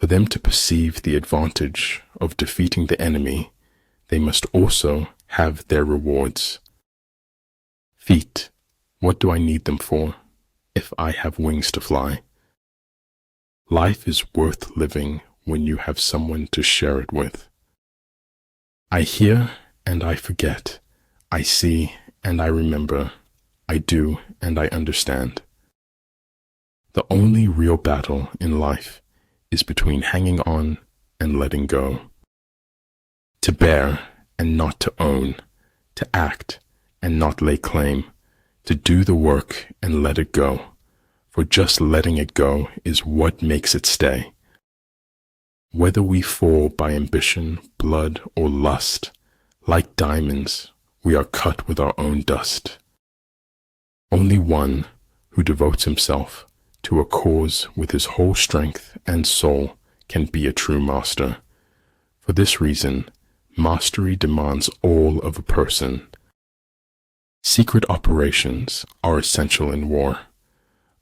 For them to perceive the advantage of defeating the enemy, they must also have their rewards. Feet, what do I need them for, if I have wings to fly? Life is worth living when you have someone to share it with. I hear and I forget. I see and I remember. I do and I understand. The only real battle in life is between hanging on and letting go. To bear and not to own. To act and not lay claim. To do the work and let it go. For just letting it go is what makes it stay. Whether we fall by ambition, blood, or lust, like diamonds, we are cut with our own dust. Only one who devotes himself to a cause with his whole strength and soul can be a true master. For this reason, mastery demands all of a person. Secret operations are essential in war.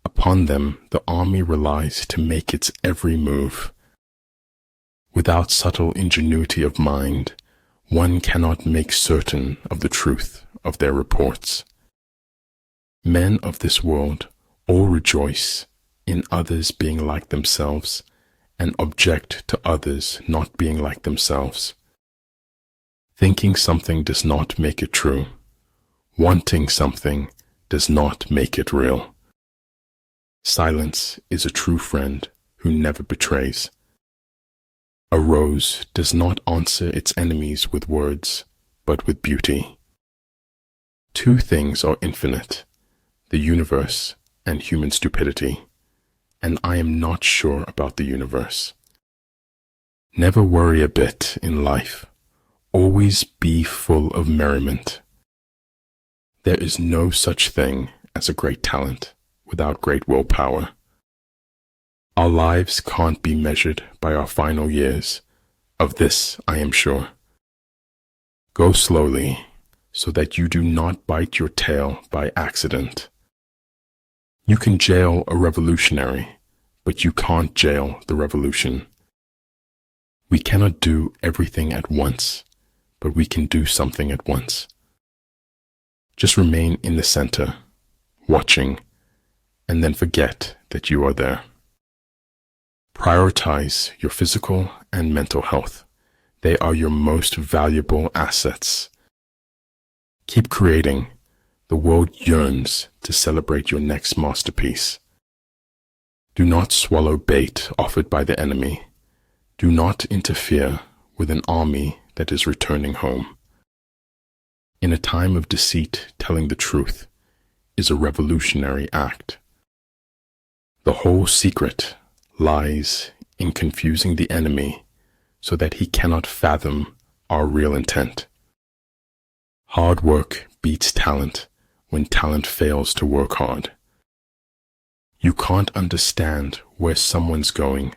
Upon them, the army relies to make its every move. Without subtle ingenuity of mind, one cannot make certain of the truth of their reports. Men of this world all rejoice in others being like themselves and object to others not being like themselves. Thinking something does not make it true. Wanting something does not make it real. Silence is a true friend who never betrays. A rose does not answer its enemies with words, but with beauty. Two things are infinite, the universe and human stupidity, and I am not sure about the universe. Never worry a bit in life. Always be full of merriment. There is no such thing as a great talent without great willpower. Our lives can't be measured by our final years. Of this I am sure. Go slowly so that you do not bite your tail by accident. You can jail a revolutionary, but you can't jail the revolution. We cannot do everything at once, but we can do something at once. Just remain in the center, watching, and then forget that you are there. Prioritize your physical and mental health. They are your most valuable assets. Keep creating. The world yearns to celebrate your next masterpiece. Do not swallow bait offered by the enemy. Do not interfere with an army that is returning home. In a time of deceit, telling the truth is a revolutionary act. The whole secret lies in confusing the enemy so that he cannot fathom our real intent. Hard work beats talent when talent fails to work hard. You can't understand where someone's going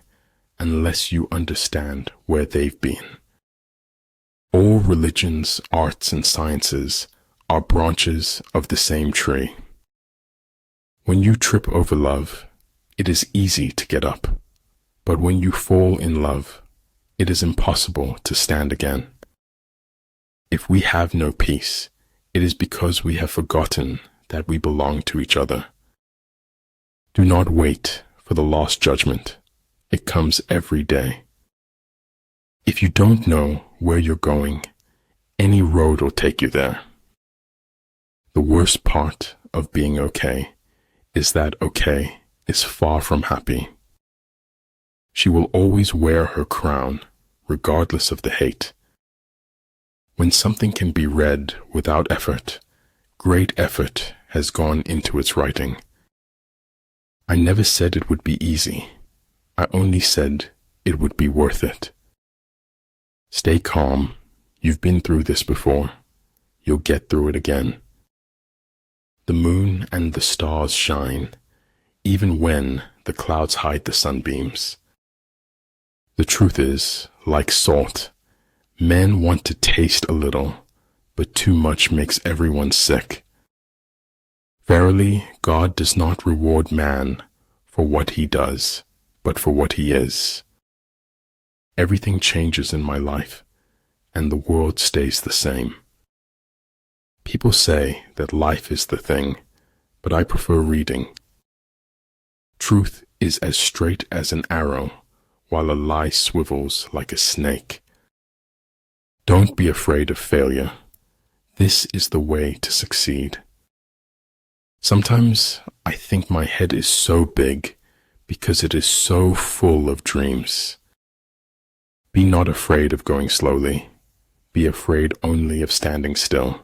unless you understand where they've been. All religions, arts, and sciences are branches of the same tree. When you trip over love, it is easy to get up, but when you fall in love, it is impossible to stand again. If we have no peace, it is because we have forgotten that we belong to each other. Do not wait for the last judgment. It comes every day. If you don't know where you're going, any road will take you there. The worst part of being okay is that okay is far from happy. She will always wear her crown, regardless of the hate. When something can be read without effort, great effort has gone into its writing. I never said it would be easy. I only said it would be worth it. Stay calm. You've been through this before. You'll get through it again. The moon and the stars shine, even when the clouds hide the sunbeams. The truth is, like salt, men want to taste a little, but too much makes everyone sick. Verily, God does not reward man for what he does, but for what he is. everything changes in my life, and the world stays the same. People say that life is the thing, but I prefer reading. Truth is as straight as an arrow, while a lie swivels like a snake. Don't be afraid of failure. This is the way to succeed. Sometimes I think my head is so big because it is so full of dreams. Be not afraid of going slowly. Be afraid only of standing still.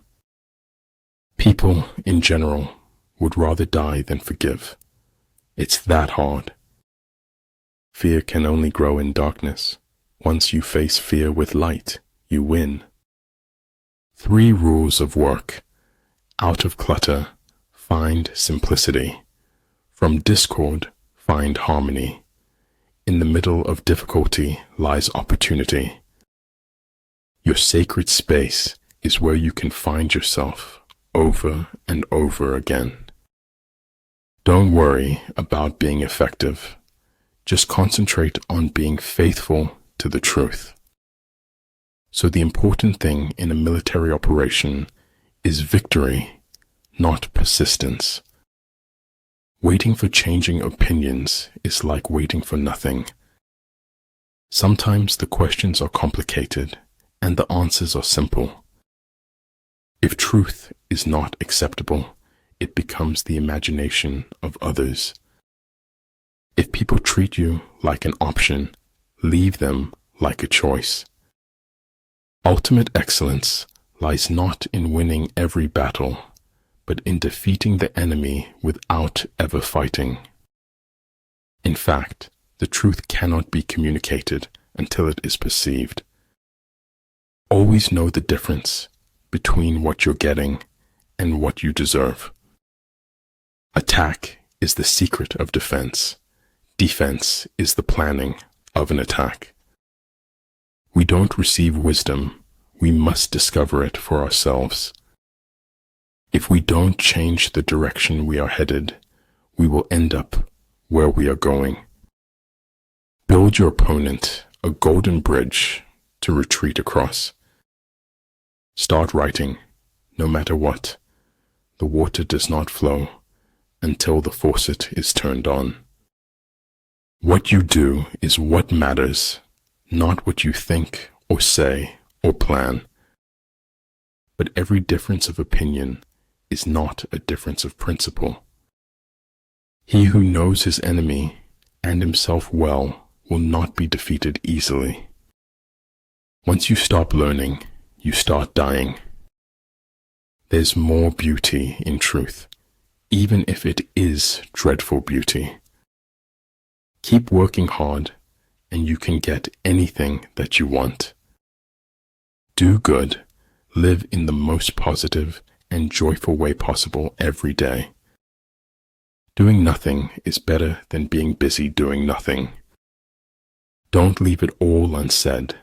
People, in general, would rather die than forgive. It's that hard. Fear can only grow in darkness. Once you face fear with light, you win. 3 rules of work. Out of clutter, find simplicity. From discord, find harmony. In the middle of difficulty lies opportunity. Your sacred space is where you can find yourself over and over again. Don't worry about being effective. Just concentrate on being faithful to the truth. So the important thing in a military operation is victory, not persistence. Waiting for changing opinions is like waiting for nothing. Sometimes the questions are complicated and the answers are simple. If truth is not acceptable, it becomes the imagination of others. If people treat you like an option, leave them like a choice. Ultimate excellence lies not in winning every battle, but in defeating the enemy without ever fighting. In fact, the truth cannot be communicated until it is perceived. Always know the difference between what you're getting and what you deserve. Attack is the secret of defense. Defense is the planning of an attack. We don't receive wisdom, we must discover it for ourselves. If we don't change the direction we are headed, we will end up where we are going. Build your opponent a golden bridge to retreat across. Start writing, no matter what. The water does not flow until the faucet is turned on. What you do is what matters, not what you think or say or plan. But every difference of opinion is not a difference of principle. He who knows his enemy and himself well will not be defeated easily. Once you stop learning, you start dying. There's more beauty in truth, even if it is dreadful beauty. Keep working hard, and you can get anything that you want. Do good, live in the most positive and joyful way possible every day. Doing nothing is better than being busy doing nothing. Don't leave it all unsaid,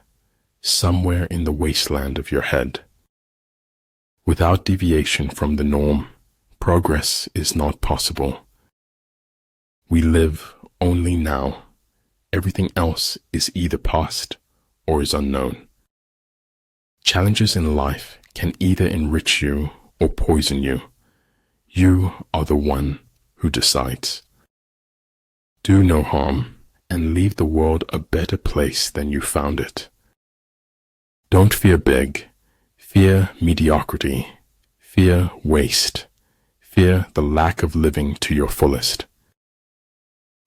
somewhere in the wasteland of your head. Without deviation from the norm, progress is not possible. We live only now. Everything else is either past or is unknown. Challenges in life can either enrich you or poison you. You are the one who decides. Do no harm and leave the world a better place than you found it. Don't fear big. Fear mediocrity. Fear waste. Fear the lack of living to your fullest.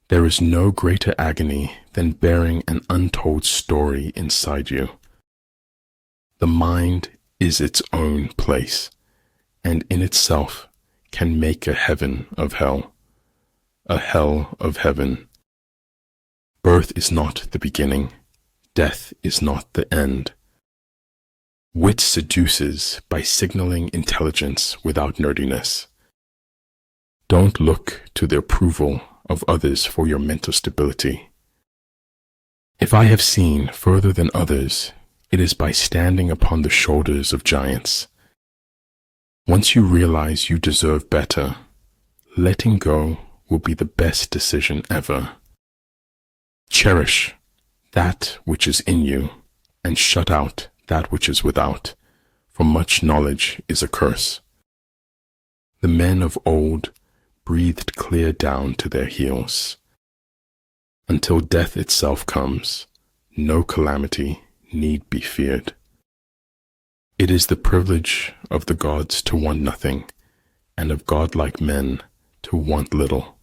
There is no greater agony than bearing an untold story inside you. The mind is its own place, and in itself can make a heaven of hell, a hell of heaven. Birth is not the beginning, death is not the end. Wit seduces by signaling intelligence without nerdiness. Don't look to the approval of others for your mental stability. If I have seen further than others, it is by standing upon the shoulders of giants. Once you realize you deserve better, letting go will be the best decision ever. Cherish that which is in you, and shut out that which is without, for much knowledge is a curse. The men of old breathed clear down to their heels. Until death itself comes, no calamity need be feared. It is the privilege of the gods to want nothing, and of godlike men to want little.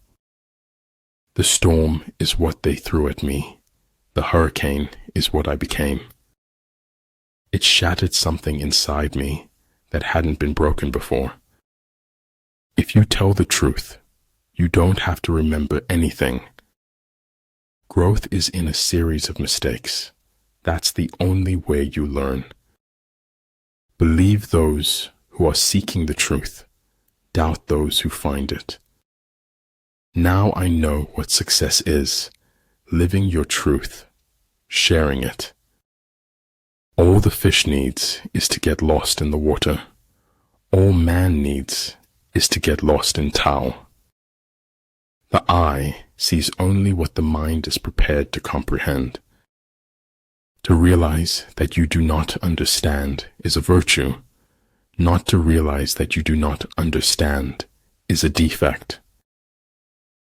The storm is what they threw at me. The hurricane is what I became. It shattered something inside me that hadn't been broken before. If you tell the truth, you don't have to remember anything. Growth is in a series of mistakes. That's the only way you learn. Believe those who are seeking the truth. Doubt those who find it. Now I know what success is. Living your truth. Sharing it. All the fish needs is to get lost in the water. All man needs is to get lost in Tao. The eye sees only what the mind is prepared to comprehend. To realize that you do not understand is a virtue. Not to realize that you do not understand is a defect.